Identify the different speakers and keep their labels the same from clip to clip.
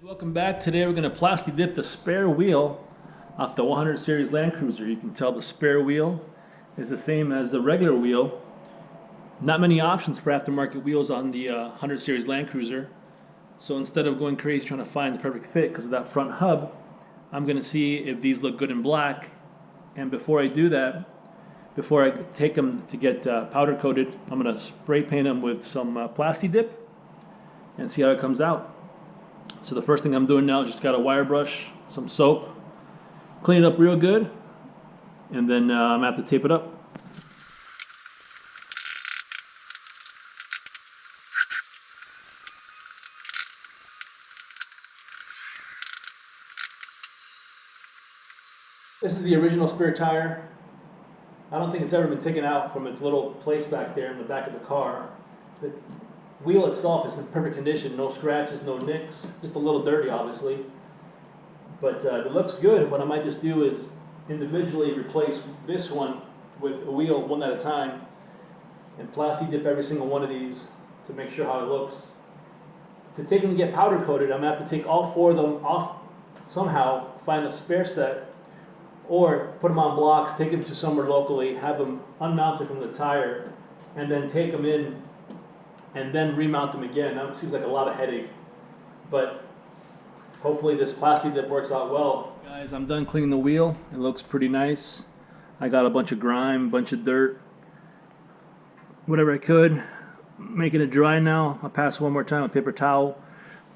Speaker 1: Welcome back. Today we're going to plasti dip the spare wheel off the 100 series Land Cruiser. You can tell the spare wheel is the same as the regular wheel. Not many options for aftermarket wheels on the 100 series Land Cruiser. So instead of going crazy trying to find the perfect fit because of that front hub, I'm going to see if these look good in black. And before I do that, before I take them to get powder coated, I'm going to spray paint them with some Plasti Dip and see how it comes out. So the first thing I'm doing now is just got a wire brush, some soap, clean it up real good, and then I'm going to have to tape it up. This is the original spare tire. I don't think it's ever been taken out from its little place back there in the back of the car. The wheel itself is in perfect condition, no scratches, no nicks, just a little dirty obviously. But it looks good. What I might just do is individually replace this one with a wheel one at a time and plasti dip every single one of these to make sure how it looks. To take them and get powder coated, I'm going to have to take all four of them off somehow, find a spare set, or put them on blocks, take them to somewhere locally, have them unmounted from the tire, and then take them in and then remount them again. That seems like a lot of headache, but hopefully this plasti dip works out well. Guys, I'm done cleaning the wheel. It looks pretty nice. I got a bunch of grime, a bunch of dirt, whatever I could. Making it dry now. I'll pass it one more time with paper towel.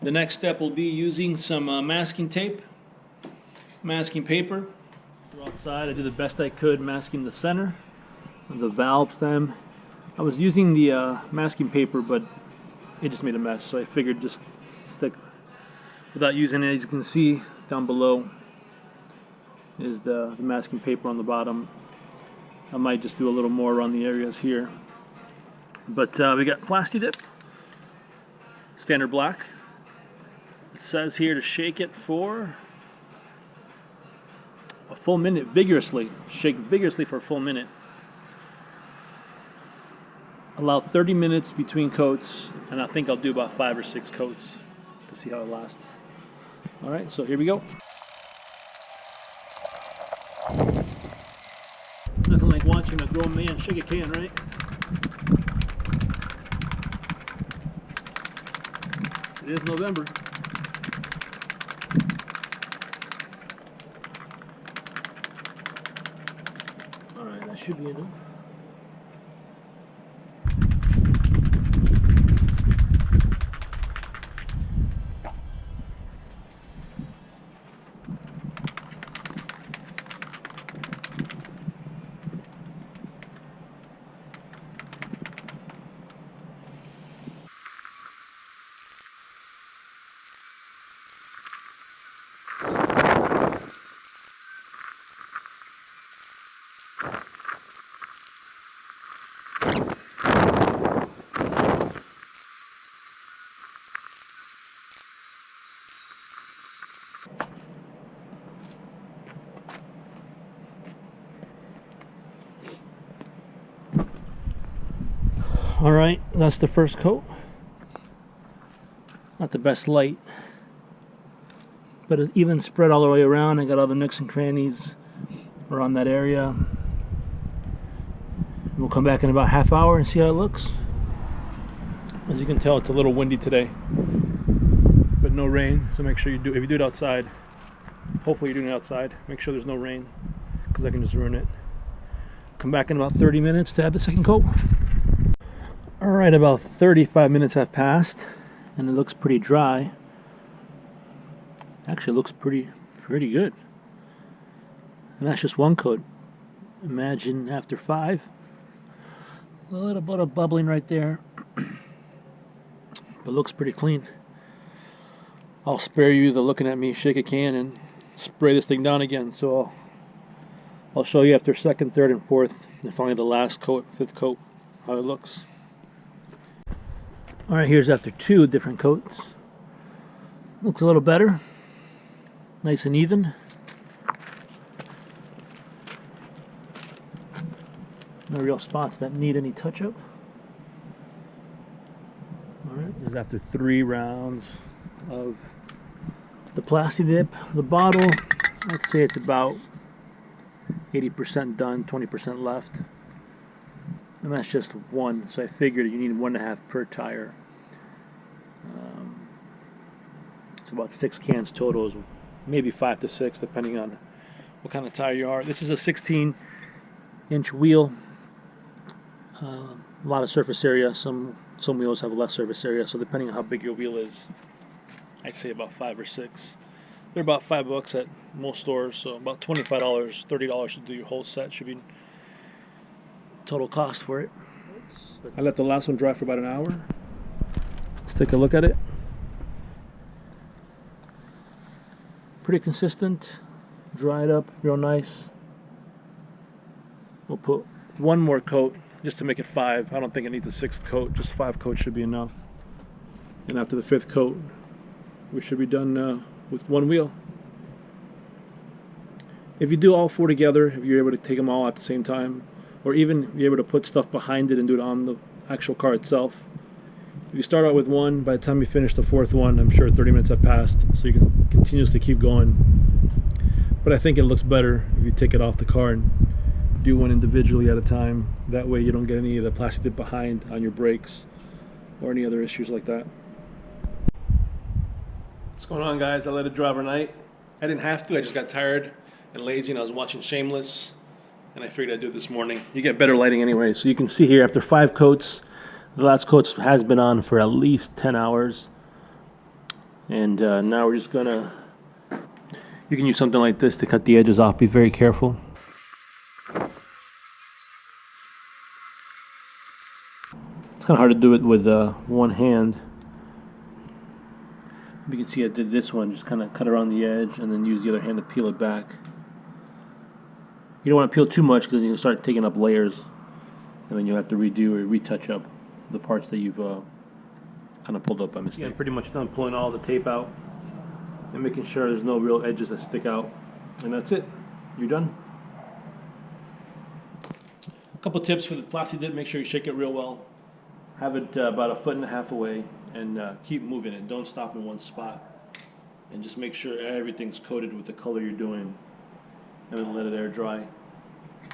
Speaker 1: The next step will be using some masking tape, masking paper. Outside, I did the best I could masking the center of the valve stem. I was using the masking paper, but it just made a mess, so I figured just stick without using it. As you can see down below is the masking paper on the bottom. I might just do a little more around the areas here. But we got Plasti Dip, standard black. It says here to shake it for a full minute vigorously. Shake vigorously for a full minute. Allow 30 minutes between coats, and I think I'll do about 5 or 6 coats to see how it lasts. Alright, so here we go. Nothing like watching a grown man shake a can, right? It is November. Alright, that should be enough. Alright, that's the first coat. Not the best light, but it even spread all the way around. I got all the nooks and crannies around that area. We'll come back in about half hour and see how it looks. As you can tell, it's a little windy today, but no rain, so make sure you do, if you do it outside, hopefully you're doing it outside, make sure there's no rain, because I can just ruin it. Come back in about 30 minutes to add the second coat. Alright, about 35 minutes have passed, and it looks pretty dry. Actually, it looks pretty good. And that's just one coat. Imagine after 5. A little bit of bubbling right there. But looks pretty clean. I'll spare you the looking at me shake a can and spray this thing down again. So I'll show you after second, third, and fourth, and finally the last coat, fifth coat, how it looks. Alright, here's after 2 different coats. Looks a little better. Nice and even. No real spots that need any touch-up. Alright, this is after 3 rounds of the Plasti Dip, the bottle, I'd say it's about 80% done, 20% left. And that's just one, so I figured you need 1.5 per tire. It's about 6 cans total, maybe 5 to 6 depending on what kind of tire you are. This is a 16-inch wheel. A lot of surface area. Some wheels have less surface area, so depending on how big your wheel is, I'd say about 5 or 6. They're about $5 at most stores, so about $25, $30 to do your whole set should be total cost for it. I let the last one dry for about an hour. Let's take a look at it. Pretty consistent, dried up, real nice. We'll put one more coat just to make it 5. I don't think it needs a 6th coat, just 5 coats should be enough. And after the 5th coat, we should be done with one wheel. If you do all 4 together, if you're able to take them all at the same time, or even you're able to put stuff behind it and do it on the actual car itself. If you start out with one, by the time you finish the 4th one, I'm sure 30 minutes have passed, so you can continuously keep going. But I think it looks better if you take it off the car and do one individually at a time. That way you don't get any of the Plasti Dip behind on your brakes or any other issues like that. What's going on, guys? I let it dry overnight. I didn't have to, I just got tired and lazy, and I was watching Shameless, and I figured I'd do it this morning. You get better lighting anyway, so you can see here after 5 coats, the last coat has been on for at least 10 hours. And now we're just gonna, you can use something like this to cut the edges off. Be very careful. It's kind of hard to do it with one hand. You can see I did this one, just kind of cut around the edge and then use the other hand to peel it back. You don't want to peel too much because then you'll start taking up layers, and then you'll have to redo or retouch up the parts that you've kind of pulled up by mistake. Yeah, I'm pretty much done pulling all the tape out and making sure there's no real edges that stick out. And that's it. You're done. A couple tips for the Plasti Dip. Make sure you shake it real well. Have it about 1.5 feet away, and keep moving it. Don't stop in one spot. And just make sure everything's coated with the color you're doing, and then let it air dry.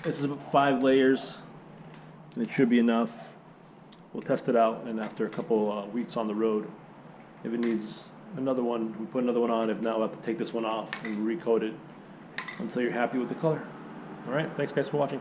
Speaker 1: This is about 5 layers, and it should be enough. We'll test it out, and after a couple weeks on the road, if it needs another one, we put another one on. If not, we'll have to take this one off and recoat it until you're happy with the color. Alright, thanks guys for watching.